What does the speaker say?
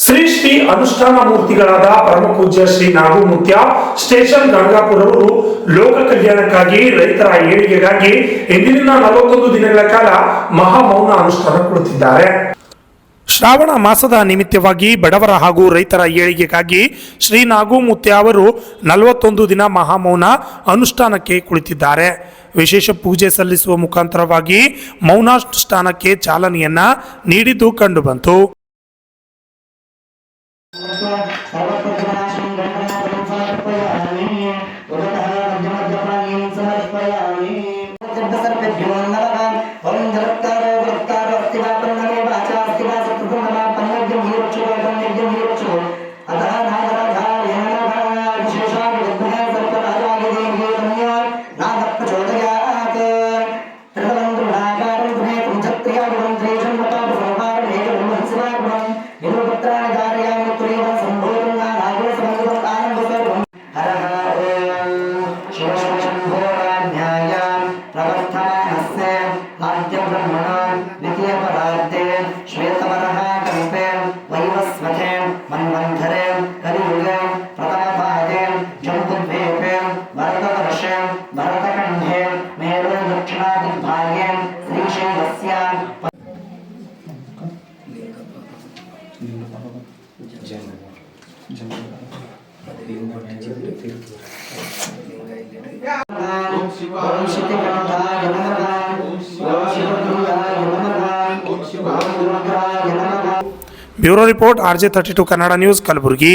ಶ್ರೀ ಶ್ರೀ ಅನುಷ್ಠಾನ ಮೂರ್ತಿಗಳಾದ ಪರಮಪೂಜ್ಯ ಶ್ರೀ ನಾಗುಮುತ್ಯ ಸ್ಟೇಷನ್ ಗಂಗಾಪುರವರು ಲೋಕ ಕಲ್ಯಾಣಕ್ಕಾಗಿ ರೈತರ ಏಳಿಗೆಗಾಗಿ ಇಂದಿನಿಂದ 41 ದಿನಗಳ ಕಾಲ ಮಹಾಮೌನ ಅನುಷ್ಠಾನ ಕೊಡುತ್ತಿದ್ದಾರೆ. ಶ್ರಾವಣ ಮಾಸದ ನಿಮಿತ್ತವಾಗಿ ಬಡವರ ಹಾಗೂ ರೈತರ ಏಳಿಗೆಗಾಗಿ ಶ್ರೀ ನಾಗುಮುತ್ಯ ಅವರು 41 ದಿನ ಮಹಾಮೌನ ಅನುಷ್ಠಾನಕ್ಕೆ ಕುಳಿತಿದ್ದಾರೆ. ವಿಶೇಷ ಪೂಜೆ ಸಲ್ಲಿಸುವ ಮುಖಾಂತರವಾಗಿ ಮೌನಾನುಷ್ಠಾನಕ್ಕೆ ಚಾಲನೆಯನ್ನ ನೀಡಿದ್ದು ಕಂಡುಬಂತು. Bureau report RJ32 Kannada news Kalaburagi.